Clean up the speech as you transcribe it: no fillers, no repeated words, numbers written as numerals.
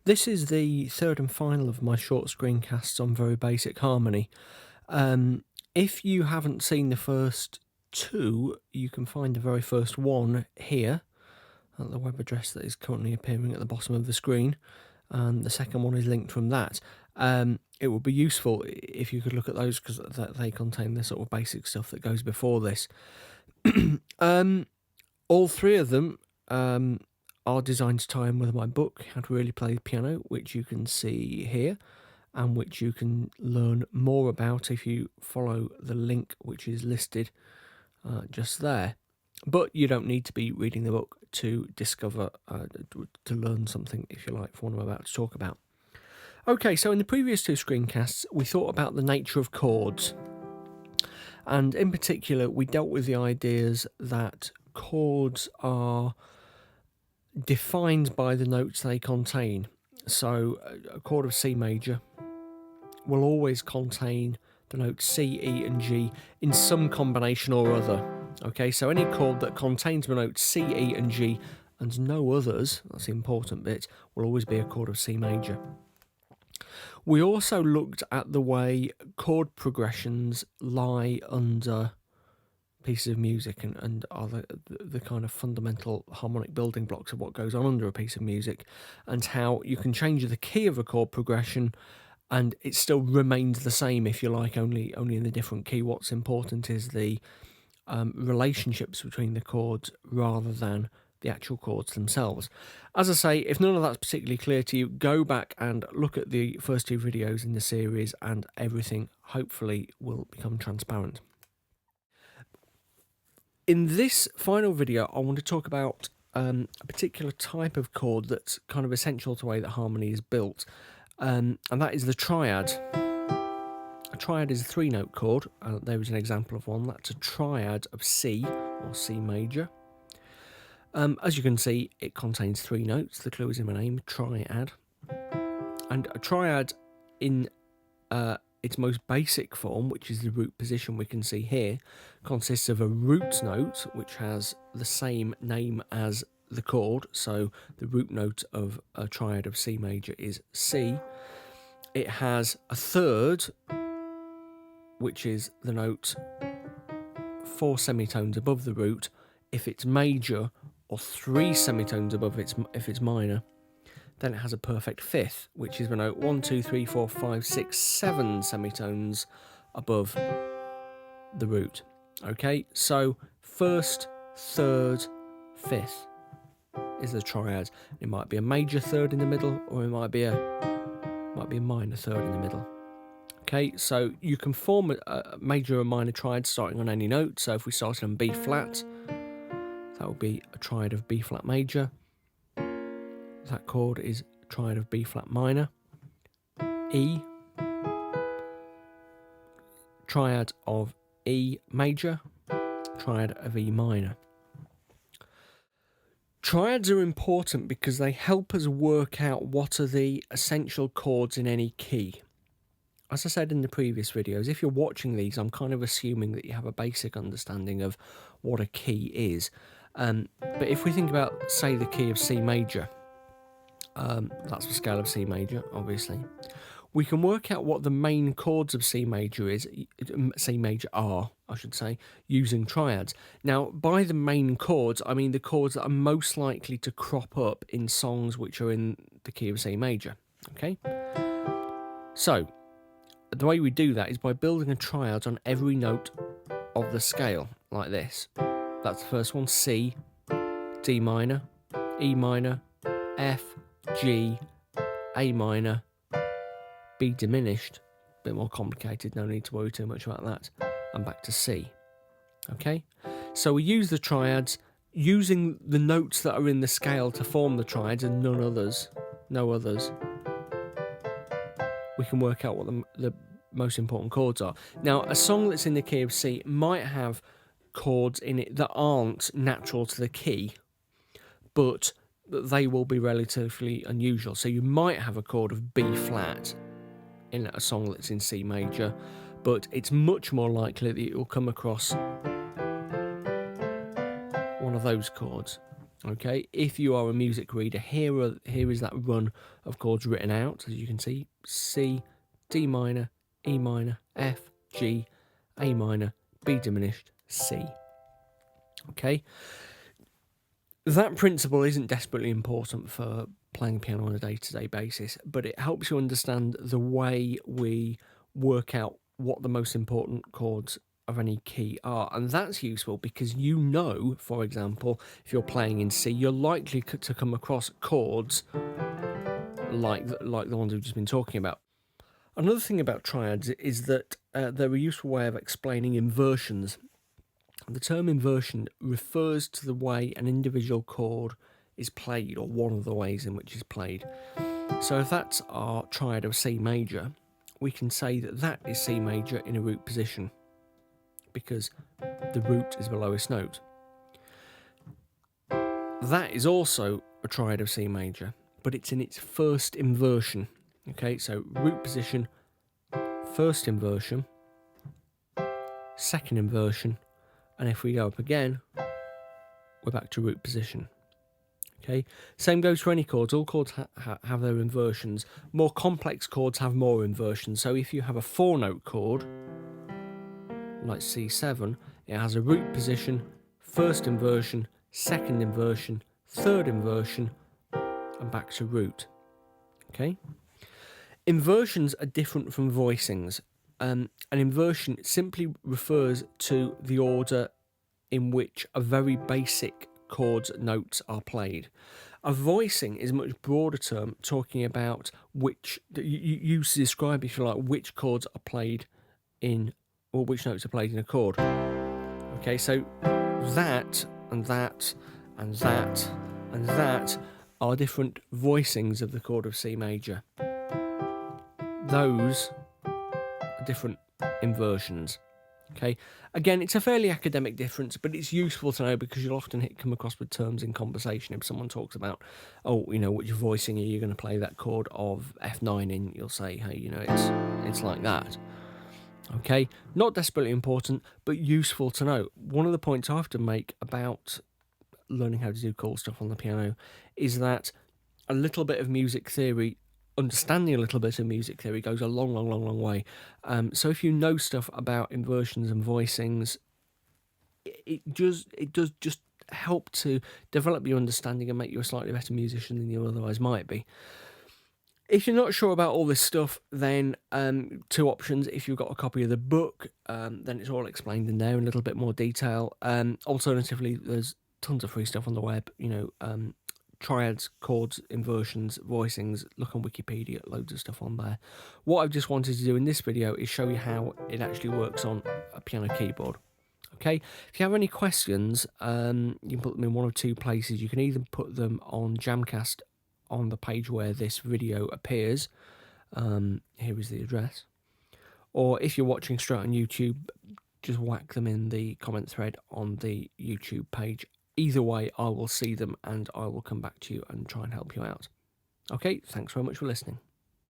This is the third and final of my short screencasts on very basic harmony. If you haven't seen the first two, you can find the very first one here at the web address that is currently appearing at the bottom of the screen, and the second one is linked from that. It would be useful if you could look at those because they contain the sort of basic stuff that goes before this. All three of them are designed to tie in with my book, How to Really Play the Piano, which you can see here, and which you can learn more about if you follow the link which is listed just there. But you don't need to be reading the book to discover, to learn something, if you like, for what I'm about to talk about. Okay, so in the previous two screencasts, we thought about the nature of chords. And in particular, we dealt with the ideas that chords are defined by the notes they contain. So a chord of C major will always contain the notes C, E and G in some combination or other. Okay, so any chord that contains the notes C, E and G and no others, that's the important bit, will always be a chord of C major. We also looked at the way chord progressions lie under pieces of music and are the kind of fundamental harmonic building blocks of what goes on under a piece of music, and how you can change the key of a chord progression and it still remains the same, if you like, only in a different key. What's important is the relationships between the chords rather than the actual chords themselves. As I say, if none of that's particularly clear to you, go back and look at the first two videos in the series and everything hopefully will become transparent. In this final video, I want to talk about a particular type of chord that's kind of essential to the way that harmony is built, and that is the triad. A triad is a three-note chord. There is an example of one. That's a triad of C, or C major. As you can see, it contains three notes. The clue is in my name, triad. And a triad in its most basic form, which is the root position we can see here, consists of a root note, which has the same name as the chord. So the root note of a triad of C major is C. It has a third, which is the note 4 semitones above the root if it's major, or 3 semitones above if it's minor. Then it has a perfect fifth, which is the note 1, 2, 3, 4, 5, 6, 7 semitones above the root. Okay, so first, third, fifth is the triad. It might be a major third in the middle, or it might be a minor third in the middle. Okay, so you can form a major or minor triad starting on any note. So if we started on B flat, that would be a triad of B flat major. That chord is a triad of B flat minor. E, triad of E major, triad of E minor. Triads are important because they help us work out what are the essential chords in any key. As I said in the previous videos, if you're watching these, I'm kind of assuming that you have a basic understanding of what a key is. But if we think about, say, the key of C major, that's the scale of C major, obviously, we can work out what the main chords of C major are, I should say, using triads. Now, by the main chords, I mean the chords that are most likely to crop up in songs which are in the key of C major, okay? So, the way we do that is by building a triad on every note of the scale, like this. That's the first one, C, D minor, E minor, F, G, A minor, B diminished, a bit more complicated, no need to worry too much about that, and back to C. Okay, so we use the triads using the notes that are in the scale to form the triads and no others. We can work out what the most important chords are. Now, a song that's in the key of C might have chords in it that aren't natural to the key, but they will be relatively unusual. So you might have a chord of B flat in a song that's in C major, but it's much more likely that you'll come across one of those chords. Okay, if you are a music reader, here is that run of chords written out, as you can see: C, D minor, E minor, F, G, A minor, B diminished, C. Okay, that principle isn't desperately important for playing piano on a day-to-day basis, but it helps you understand the way we work out what the most important chords of any key are. And that's useful because you know, for example, if you're playing in C, you're likely to come across chords like the ones we've just been talking about. Another thing about triads is that they're a useful way of explaining inversions. The term inversion refers to the way an individual chord is played, or one of the ways in which it's played. So if that's our triad of C major, we can say that that is C major in a root position, because the root is the lowest note. That is also a triad of C major, but it's in its first inversion. Okay, so root position, first inversion, second inversion, and if we go up again, we're back to root position. Okay, same goes for any chords. All chords have their inversions. More complex chords have more inversions. So if you have a 4-note chord, like C7, it has a root position, first inversion, second inversion, third inversion, and back to root. Okay, inversions are different from voicings. An inversion simply refers to the order in which a very basic chord's notes are played. A voicing is a much broader term, talking about which you use to describe, if you like, which chords are played in, or which notes are played in a chord. Okay, so that and that and that and that are different voicings of the chord of C major. Those are different inversions. Okay, again, it's a fairly academic difference, but it's useful to know because you'll often come across with terms in conversation. If someone talks about, oh, you know, which voicing are you going to play that chord of F9 in, you'll say, hey, you know, it's like that. Okay, not desperately important, but useful to know. One of the points I have to make about learning how to do chord stuff on the piano is that a little bit of music theory, understanding a little bit of music theory, goes a long way. So if you know stuff about inversions and voicings, it does just help to develop your understanding and make you a slightly better musician than you otherwise might be. If you're not sure about all this stuff, then two options. If you've got a copy of the book, then it's all explained in there in a little bit more detail. Alternatively, there's tons of free stuff on the web, you know, triads, chords, inversions, voicings. Look on Wikipedia, loads of stuff on there. What I've just wanted to do in this video is show you how it actually works on a piano keyboard. Okay, if you have any questions, you can put them in one of two places. You can either put them on Jamcast on the page where this video appears. Here is the address. Or if you're watching straight on YouTube, just whack them in the comment thread on the YouTube page. Either way, I will see them and I will come back to you and try and help you out. Okay, thanks very much for listening.